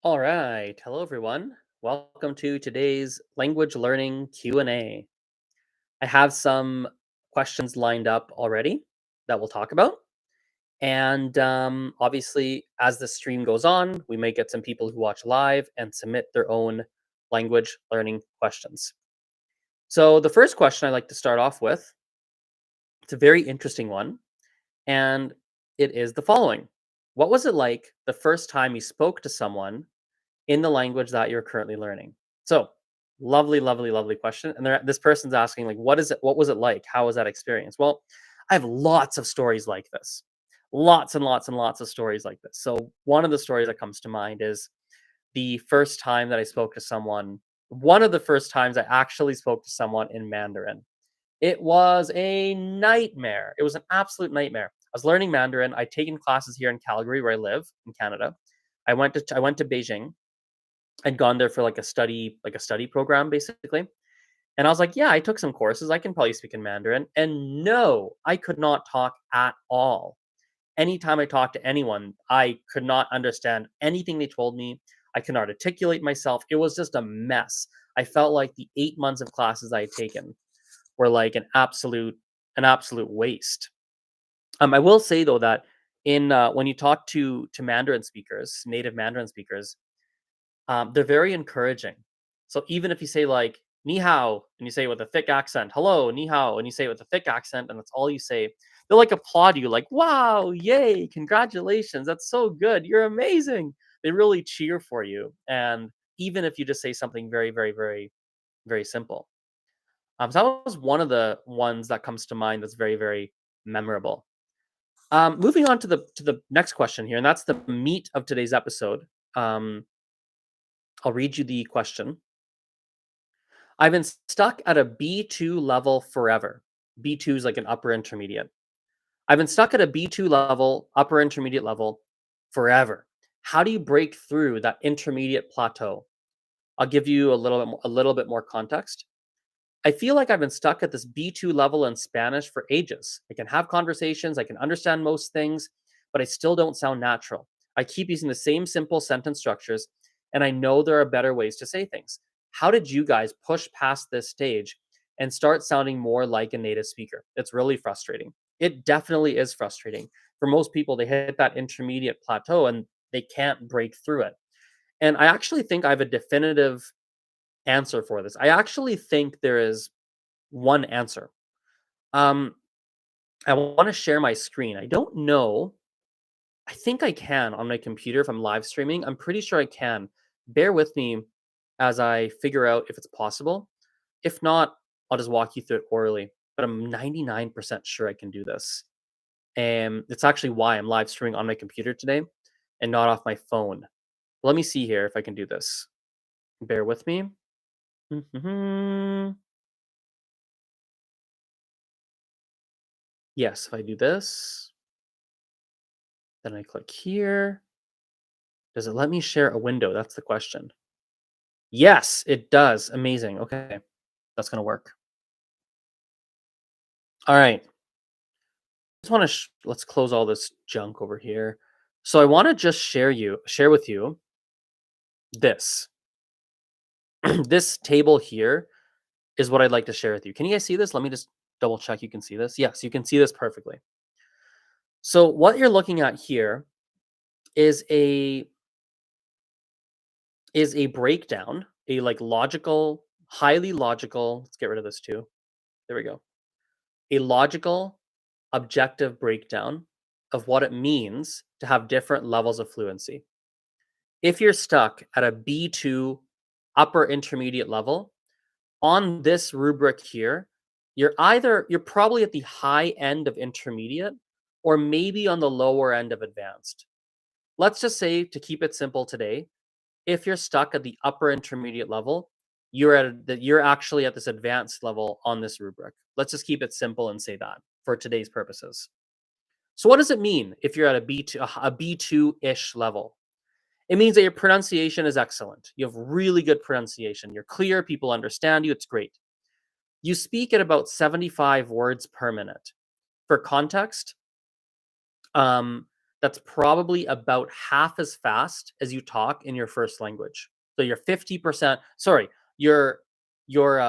All right. Hello everyone. Welcome to today's language learning Q&A. I have some questions lined up already that we'll talk about. And obviously, as the stream goes on, we may get some people who watch live and submit their own language learning questions. So, the first question I like to start off with, it's a very interesting one, and it is the following. What was it like the first time you spoke to someone in the language that you're currently learning? So, lovely, lovely, lovely question. And this person's asking, like, what is it? What was it like? How was that experience? Well, I have lots of stories like this, lots and lots and lots of stories like this. So, one of the stories that comes to mind is the first time that I spoke to someone. One of the first times I actually spoke to someone in Mandarin. It was a nightmare. It was an absolute nightmare. I was learning Mandarin. I'd taken classes here in Calgary, where I live in Canada. I went to Beijing. I'd gone there for like a study program basically. And I was like, yeah, I took some courses. I can probably speak in Mandarin. And no, I could not talk at all. Anytime I talked to anyone, I could not understand anything they told me. I could not articulate myself. It was just a mess. I felt like the 8 months of classes I had taken were like an absolute waste. I will say though that in when you talk to Mandarin speakers, native Mandarin speakers, they're very encouraging. So even if you say like "ni hao" and you say it with a thick accent, "hello, ni hao," and you say it with a thick accent, and that's all you say, they'll like applaud you, like "wow, yay, congratulations, that's so good, you're amazing." They really cheer for you, and even if you just say something very, very, very, very simple. So that was one of the ones that comes to mind that's very, very memorable. Moving on to the next question here, and that's the meat of today's episode. Um, I'll read you the question. I've been stuck at a B2 level forever. B2 is like an upper intermediate. I've been stuck at a B2 level, upper intermediate level forever. How do you break through that intermediate plateau? I'll give you a little bit more context. I feel like I've been stuck at this B2 level in Spanish for ages. I can have conversations, I can understand most things, but I still don't sound natural. I keep using the same simple sentence structures, and I know there are better ways to say things. How did you guys push past this stage and start sounding more like a native speaker? It's really frustrating. It definitely is frustrating. For most people, they hit that intermediate plateau and they can't break through it. And I actually think I have a definitive answer for this. I actually think there is one answer. Um, I want to share my screen. I don't know. I think I can on my computer if I'm live streaming. I'm pretty sure I can. Bear with me as I figure out if it's possible. If not, I'll just walk you through it orally. But I'm 99% sure I can do this. And it's actually why I'm live streaming on my computer today and not off my phone. Let me see here if I can do this. Bear with me. Yes, if I do this, then I click here. Does it let me share a window? That's the question. Yes, it does. Amazing. Okay, that's gonna work. All right. Just want to let's close all this junk over here. So I want to just share with you this. This table here is what I'd like to share with you. Can you guys see this? Let me just double check you can see this. Yes, you can see this perfectly. So what you're looking at here is a breakdown, a like logical, highly logical. Let's get rid of this too. There we go. A logical, objective breakdown of what it means to have different levels of fluency. If you're stuck at a B2 upper intermediate level, on this rubric here, you're probably at the high end of intermediate or maybe on the lower end of advanced. Let's just say, to keep it simple today, if you're stuck at the upper intermediate level, you're actually at this advanced level on this rubric. Let's just keep it simple and say that for today's purposes. So what does it mean if you're at a B2-ish level? It means that your pronunciation is excellent. You have really good pronunciation. You're clear, people understand you, it's great. You speak at about 75 words per minute. For context, um, that's probably about half as fast as you talk in your first language. So you're 50%, sorry, you're you're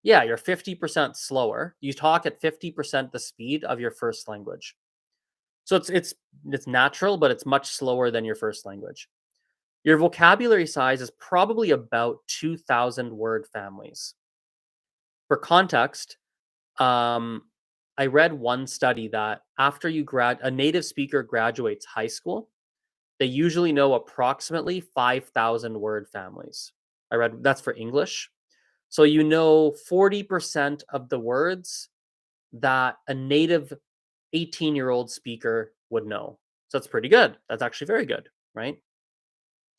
yeah, you're 50% slower. You talk at 50% the speed of your first language. So it's natural, but it's much slower than your first language. Your vocabulary size is probably about 2,000 word families. For context, um, I read one study that after a native speaker graduates high school, they usually know approximately 5,000 word families. I read that's for English. So you know 40% of the words that a native 18-year-old speaker would know. So that's pretty good. That's actually very good, right?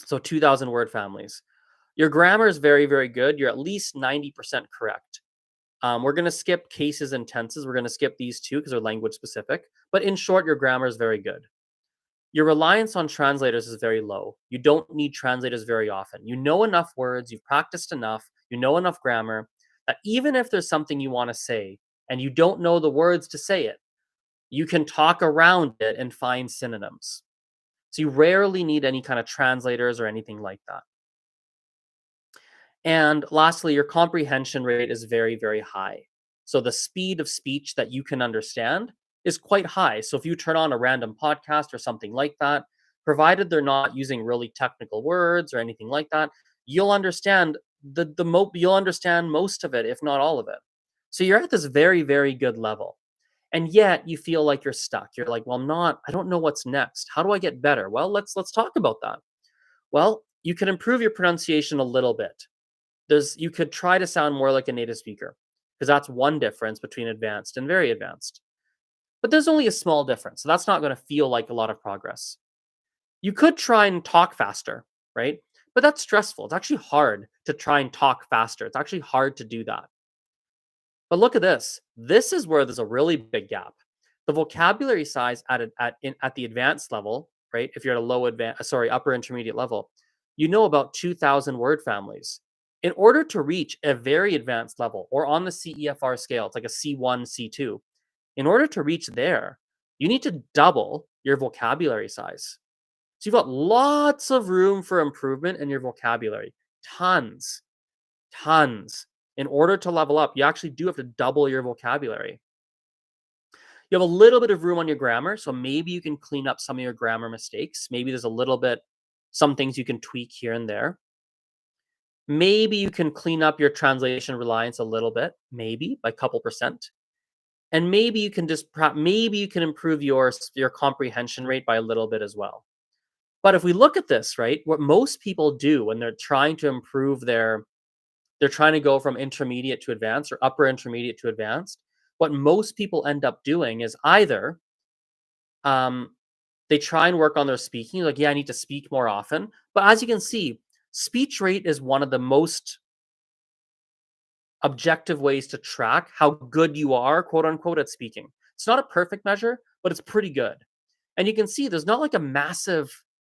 So 2,000 word families. Your grammar is very, very good. You're at least 90% correct. We're going to skip cases and tenses. We're going to skip these two because they're language specific. But in short, your grammar is very good. Your reliance on translators is very low. You don't need translators very often. You know enough words, you've practiced enough, you know enough grammar that even if there's something you want to say and you don't know the words to say it, you can talk around it and find synonyms. So you rarely need any kind of translators or anything like that. And lastly, your comprehension rate is very, very high. So the speed of speech that you can understand is quite high. So if you turn on a random podcast or something like that, provided they're not using really technical words or anything like that, you'll understand you'll understand most of it, if not all of it. So you're at this very, very good level. And yet you feel like you're stuck. You're like, well, I don't know what's next. How do I get better? Well, let's talk about that. Well, you can improve your pronunciation a little bit. You could try to sound more like a native speaker because that's one difference between advanced and very advanced. But there's only a small difference. So that's not going to feel like a lot of progress. You could try and talk faster, right? But that's stressful. It's actually hard to try and talk faster. It's actually hard to do that. But look at this. This is where there's a really big gap. The vocabulary size at the advanced level, right? If you're at a upper intermediate level, you know about 2,000 word families. In order to reach a very advanced level or on the CEFR scale, it's like a C1, C2. In order to reach there, you need to double your vocabulary size. So you've got lots of room for improvement in your vocabulary. Tons, tons. In order to level up, you actually do have to double your vocabulary. You have a little bit of room on your grammar, so maybe you can clean up some of your grammar mistakes. Maybe there's a little bit, some things you can tweak here and there. Maybe you can clean up your translation reliance a little bit, maybe by a couple percent. And maybe you can maybe you can improve your comprehension rate by a little bit as well. But if we look at this, right, what most people do when they're trying to improve they're trying to go from intermediate to advanced or upper intermediate to advanced, what most people end up doing is either um, they try and work on their speaking, like, yeah, I need to speak more often. But as you can see, speech rate is one of the most objective ways to track how good you are, quote unquote, at speaking. It's not a perfect measure, but it's pretty good. And you can see there's not like a massive